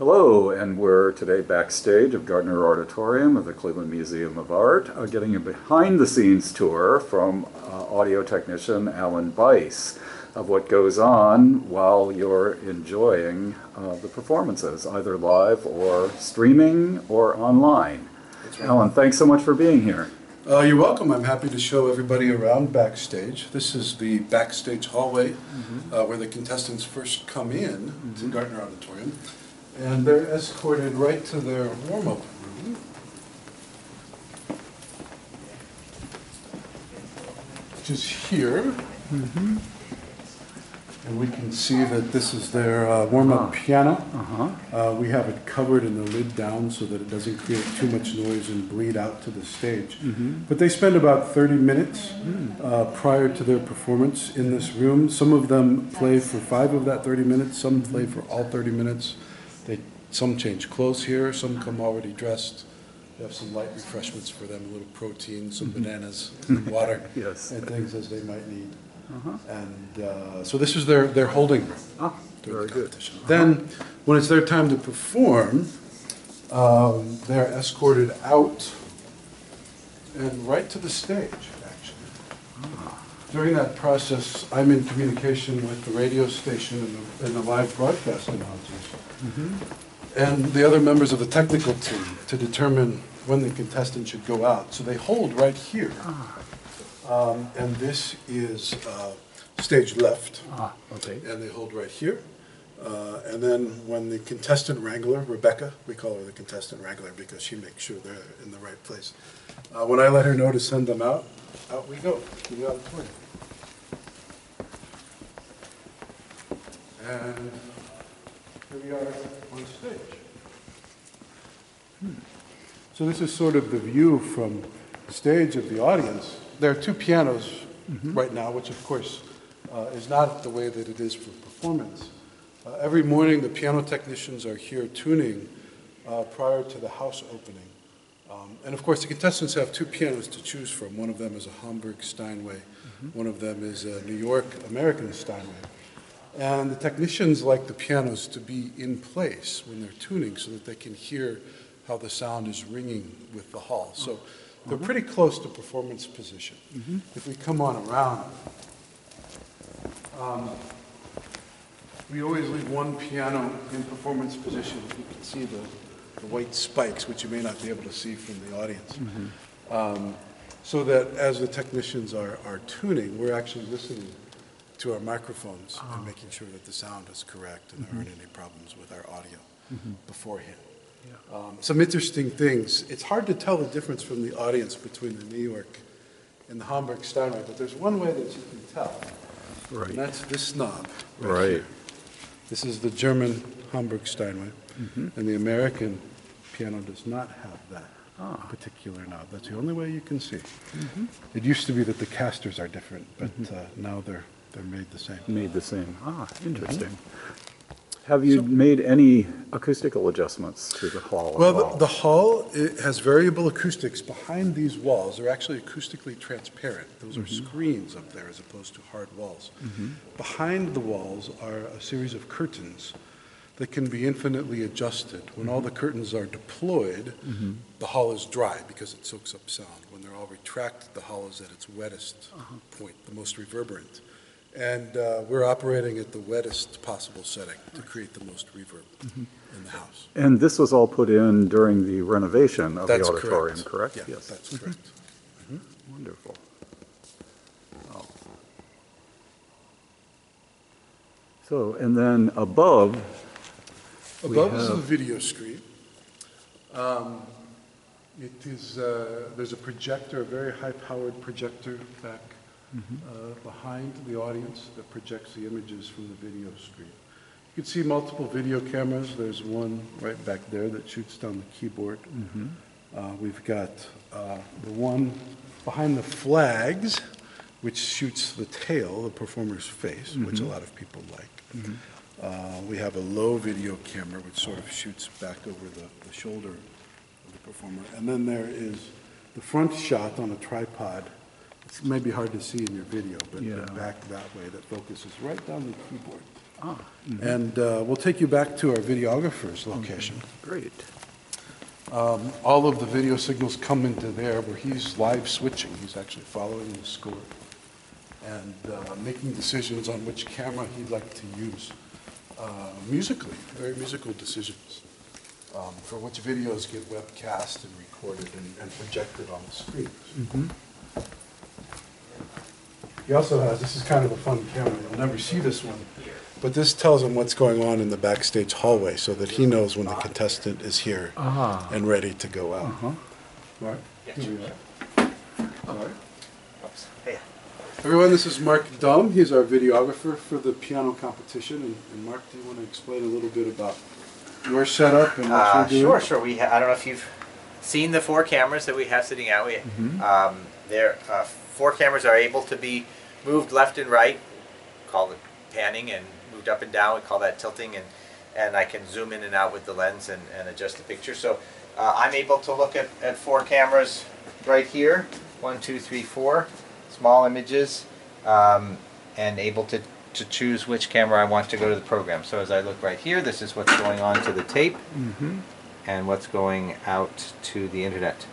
Hello, and we're today backstage of Gartner Auditorium of the Cleveland Museum of Art, getting a behind-the-scenes tour from audio technician Alan Bise of what goes on while you're enjoying the performances, either live or streaming or online. That's right. Alan, thanks so much for being here. You're welcome. I'm happy to show everybody around backstage. This is the backstage hallway where the contestants first come in to Gartner Auditorium. And they're escorted right to their warm-up room, which is here. And we can see that this is their warm-up piano. We have it covered and the lid down so that it doesn't create too much noise and bleed out to the stage. But they spend about 30 minutes prior to their performance in this room. Some of them play for 5 of that 30 minutes, some play for all 30 minutes. Some change clothes here, some come already dressed. We have some light refreshments for them, a little protein, some bananas, some water, and things as they might need. And so this is their holding room. Very good. Then, when it's their time to perform, they're escorted out and right to the stage, actually. During that process, I'm in communication with the radio station and the live broadcast announcers. And the other members of the technical team to determine when the contestant should go out. So they hold right here. And this is stage left. And they hold right here. And then when the contestant wrangler, Rebecca, we call her the contestant wrangler because she makes sure they're in the right place. When I let her know to send them out, out we go to the auditorium. And here we are on stage. So this is sort of the view from stage of the audience. There are 2 pianos right now, which of course is not the way that it is for performance. Every morning the piano technicians are here tuning prior to the house opening. And of course the contestants have 2 pianos to choose from. One of them is a Hamburg Steinway. One of them is a New York American Steinway. And the technicians like the pianos to be in place when they're tuning so that they can hear how the sound is ringing with the hall. So they're pretty close to performance position. If we come on around, we always leave one piano in performance position. You can see the white spikes, which you may not be able to see from the audience. So that as the technicians are tuning, we're actually listening to our microphones and making sure that the sound is correct and there aren't any problems with our audio beforehand. Some interesting things. It's hard to tell the difference from the audience between the New York and the Hamburg Steinway, but there's one way that you can tell. And that's this knob right here. This is the German Hamburg Steinway, and the American piano does not have that particular knob. That's the only way you can see. It used to be that the casters are different, but now they're made the same. Made the same. Interesting. Have you made any acoustical adjustments to the hall? Well, the hall has variable acoustics behind these walls. They're actually acoustically transparent. Those are screens up there as opposed to hard walls. Behind the walls are a series of curtains that can be infinitely adjusted. When all the curtains are deployed, the hall is dry because it soaks up sound. When they're all retracted, the hall is at its wettest point, the most reverberant. And we're operating at the wettest possible setting to create the most reverb in the house. And this was all put in during the renovation of the auditorium, correct? Yeah, that's correct. Wonderful. So, and then above is the video screen. It is, there's a projector, a very high-powered projector back behind the audience that projects the images from the video screen. You can see multiple video cameras. There's one right back there that shoots down the keyboard. We've got the one behind the flags, which shoots the tail, the performer's face, which a lot of people like. We have a low video camera, which sort of shoots back over the shoulder of the performer. And then there is the front shot on a tripod. It's maybe hard to see in your video, but back that way that focuses right down the keyboard. And we'll take you back to our videographer's location. Great. All of the video signals come into there where he's live switching. He's actually following the score and making decisions on which camera he'd like to use musically, very musical decisions for which videos get webcast and recorded and projected on the screen. He also has, this is kind of a fun camera, you'll never see this one, but this tells him what's going on in the backstage hallway so that he knows when the contestant is here and ready to go out. All right. Here we are. All right. Hey. Everyone, this is Mark Dum. He's our videographer for the piano competition. And Mark, do you want to explain a little bit about your setup and what you're doing? Sure. I don't know if you've seen the 4 cameras that we have sitting out. There, 4 cameras are able to be moved left and right, call it panning, and moved up and down, we call that tilting, and I can zoom in and out with the lens and adjust the picture. So I'm able to look at 4 cameras right here, 1, 2, 3, 4, small images, and able to choose which camera I want to go to the program. So as I look right here, this is what's going on to the tape and what's going out to the internet.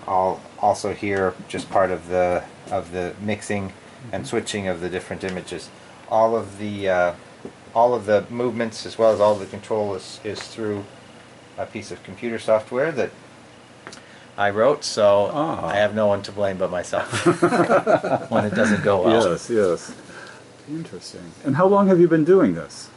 All also here, just part of the mixing and switching of the different images. All of the movements as well as all the control is through a piece of computer software that I wrote, so I have no one to blame but myself when it doesn't go well. Yes, yes. Interesting. And how long have you been doing this?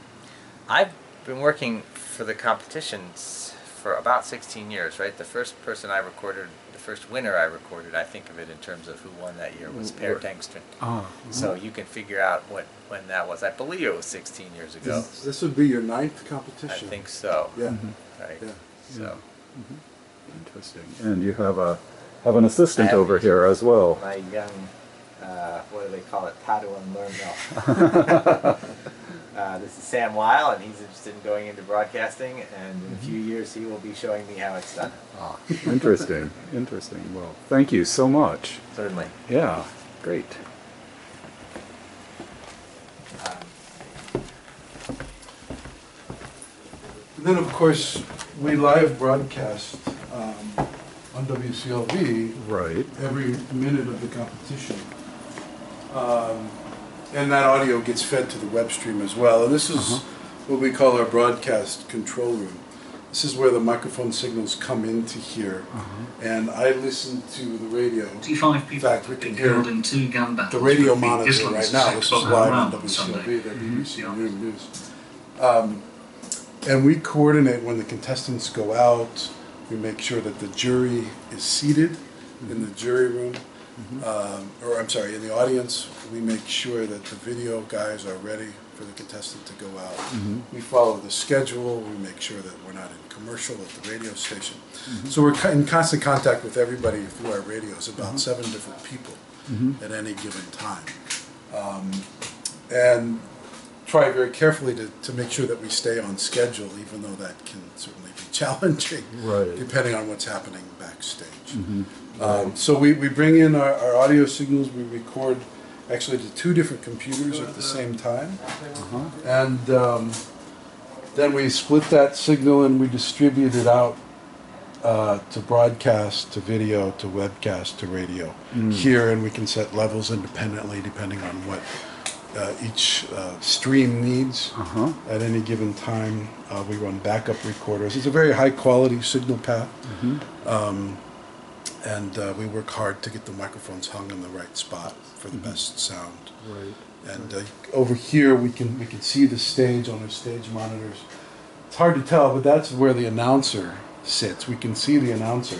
I've been working for the competitions for about 16 years, right? The first person I recorded, the first winner I recorded, I think of it in terms of who won that year, was Per Tengström. So you can figure out when that was. I believe it was 16 years ago. This would be your 9th competition. I think so. Yeah. Right. Yeah. So. Interesting. And you have an assistant over here as well. My young, what do they call it, Padawan learner. This is Sam Weil, and he's interested in going into broadcasting, and in a few years he will be showing me how it's done. Interesting. Interesting. Well, thank you so much. Certainly. Yeah, great. And then, of course, we live broadcast on WCLV Right. every minute of the competition. And that audio gets fed to the web stream as well. And this is what we call our broadcast control room. This is where the microphone signals come into here. And I listen to the radio. In fact, we can hear the radio monitor right now. This is live on WCLV, the BBC Noon News. And we coordinate when the contestants go out. We make sure that the jury is seated in the jury room. Or I'm sorry, in the audience. We make sure that the video guys are ready for the contestant to go out. We follow the schedule. We make sure that we're not in commercial at the radio station. So we're in constant contact with everybody through our radios, about 7 different people at any given time. And try very carefully to make sure that we stay on schedule, even though that can certainly be challenging, depending on what's happening backstage. So we bring in our audio signals. We record actually to 2 different computers at the same time. And then we split that signal and we distribute it out to broadcast, to video, to webcast, to radio here, and we can set levels independently depending on what each stream needs at any given time. We run backup recorders. It's a very high quality signal path. And we work hard to get the microphones hung in the right spot for the best sound. And over here we can see the stage on our stage monitors. It's hard to tell, but that's where the announcer sits. We can see the announcer.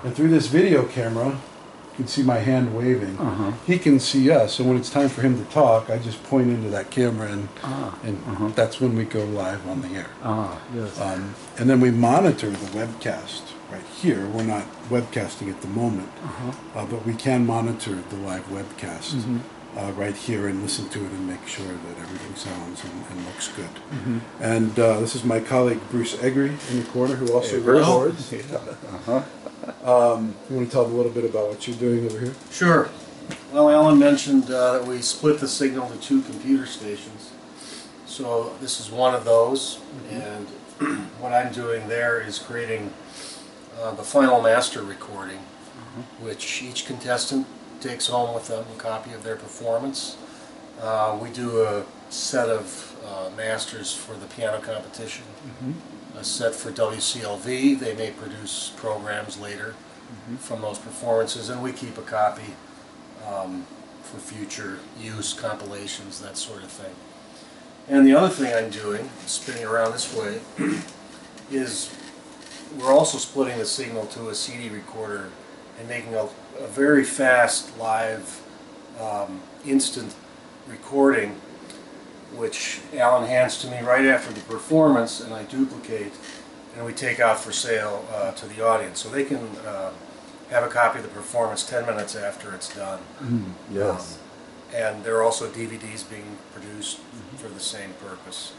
And through this video camera, you can see my hand waving. He can see us, so when it's time for him to talk, I just point into that camera, and that's when we go live on the air. And then we monitor the webcast right here. We're not webcasting at the moment, but we can monitor the live webcast right here and listen to it and make sure that everything sounds and looks good. And this is my colleague Bruce Eggery in the corner, who also records. You want to tell a little bit about what you're doing over here? Sure. Well, Alan mentioned that we split the signal to 2 computer stations. So this is one of those, and what I'm doing there is creating the final master recording, which each contestant takes home with them a copy of their performance. We do a set of masters for the piano competition, a set for WCLV. They may produce programs later from those performances, and we keep a copy for future use, compilations, that sort of thing. And the other thing I'm doing, spinning around this way, is we're also splitting the signal to a CD recorder and making a very fast live instant recording, which Alan hands to me right after the performance, and I duplicate and we take out for sale to the audience, so they can have a copy of the performance 10 minutes after it's done. Yes. And there are also DVDs being produced for the same purpose.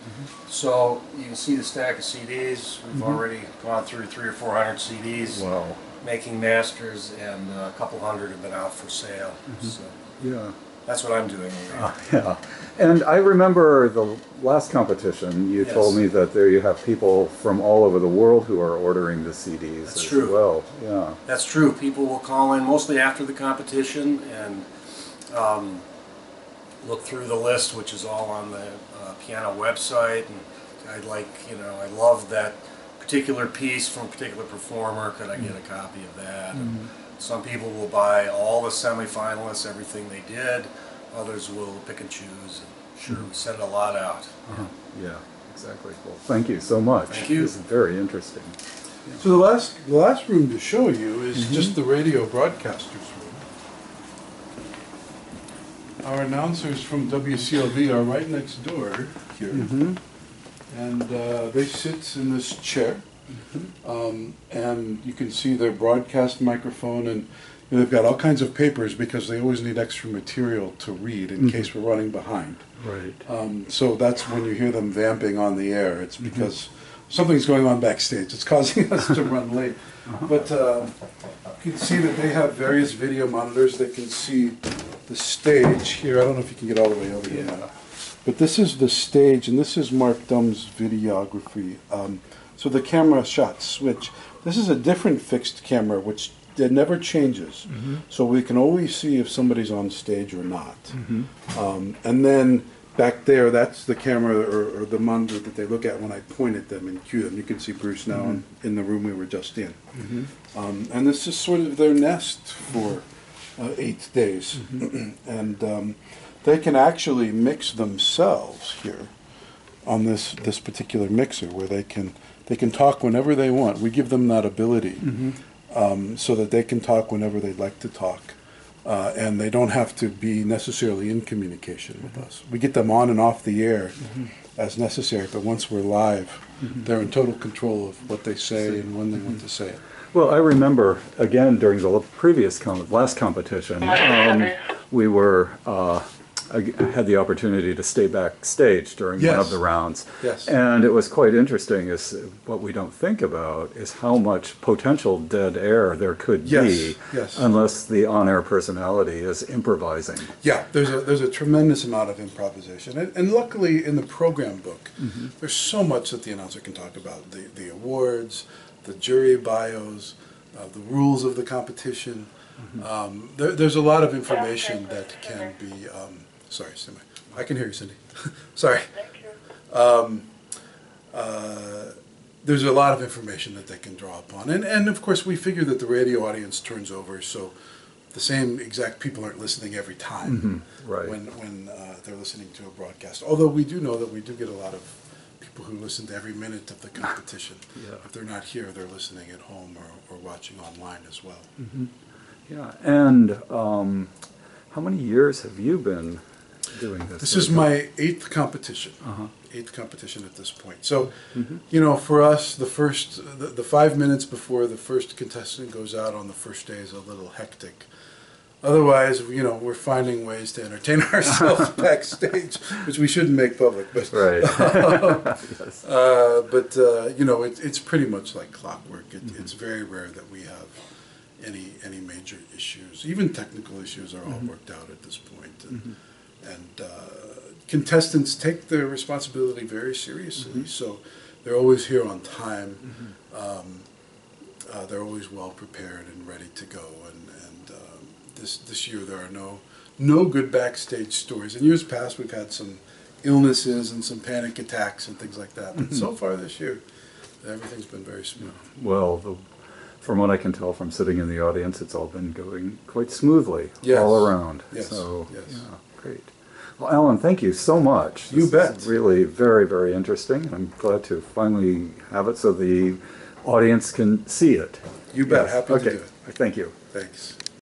So you can see the stack of CDs. We've already gone through 300 or 400 CDs. Wow. Making masters, and a couple hundred have been out for sale. So Yeah. that's what I'm doing. Yeah. And I remember the last competition, you told me that there you have people from all over the world who are ordering the CDs That's as true. well. Yeah. That's true. People will call in mostly after the competition and look through the list, which is all on the piano website. And I love that particular piece from a particular performer. Could I get a copy of that? And some people will buy all the semifinalists, everything they did. Others will pick and choose. Sure, we send a lot out. Yeah, exactly. Well, thank you so much. Thank you. This is very interesting. So the last room to show you is just the radio broadcasters room. Our announcers from WCLV are right next door here, and they sit in this chair, and you can see their broadcast microphone, and they've got all kinds of papers because they always need extra material to read in case we're running behind. Right. So that's when you hear them vamping on the air. It's because something's going on backstage. It's causing us to run late. But you can see that they have various video monitors. They can see the stage here. I don't know if you can get all the way over here. But this is the stage, and this is Mark Dumm's videography. So the camera shot switch. This is a different fixed camera, which it never changes. So we can always see if somebody's on stage or not. And then back there, that's the camera or the monitor that they look at when I point at them and cue them. You can see Bruce now in the room we were just in. And this is sort of their nest for 8 days. And they can actually mix themselves here on this particular mixer, where they can talk whenever they want. We give them that ability so that they can talk whenever they'd like to talk. And they don't have to be necessarily in communication with us. We get them on and off the air as necessary, but once we're live, they're in total control of what they say and when they want to say it. Well, I remember, again, during the last competition, we were, I had the opportunity to stay backstage during one of the rounds. And it was quite interesting. What we don't think about is how much potential dead air there could be unless the on-air personality is improvising. Yeah, there's a tremendous amount of improvisation. And luckily, in the program book, there's so much that the announcer can talk about. The awards, the jury bios, the rules of the competition. There's a lot of information that can be... sorry, Cindy. I can hear you, Cindy. Sorry. There's a lot of information that they can draw upon. And of course, we figure that the radio audience turns over, so the same exact people aren't listening every time when they're listening to a broadcast. Although we do know that we do get a lot of people who listen to every minute of the competition. If they're not here, they're listening at home or watching online as well. Yeah, and how many years have you been doing this? This is my 8th competition. 8th competition at this point. So, you know, for us, the 5 minutes before the first contestant goes out on the first day is a little hectic. Otherwise, you know, we're finding ways to entertain ourselves backstage, which we shouldn't make public. But, you know, it's pretty much like clockwork. It's very rare that we have any major issues. Even technical issues are all worked out at this point. And contestants take their responsibility very seriously, so they're always here on time. They're always well prepared and ready to go. And this year there are no good backstage stories. In years past, we've had some illnesses and some panic attacks and things like that. But so far this year, everything's been very smooth. Well, from what I can tell from sitting in the audience, it's all been going quite smoothly Yes. all around. Yes. So, Yes. yeah, great. Well, Alan, thank you so much. You This bet. is really very, very interesting. I'm glad to finally have it so the audience can see it. You bet. Yes. Happy Okay. to do it. Thank you. Thanks.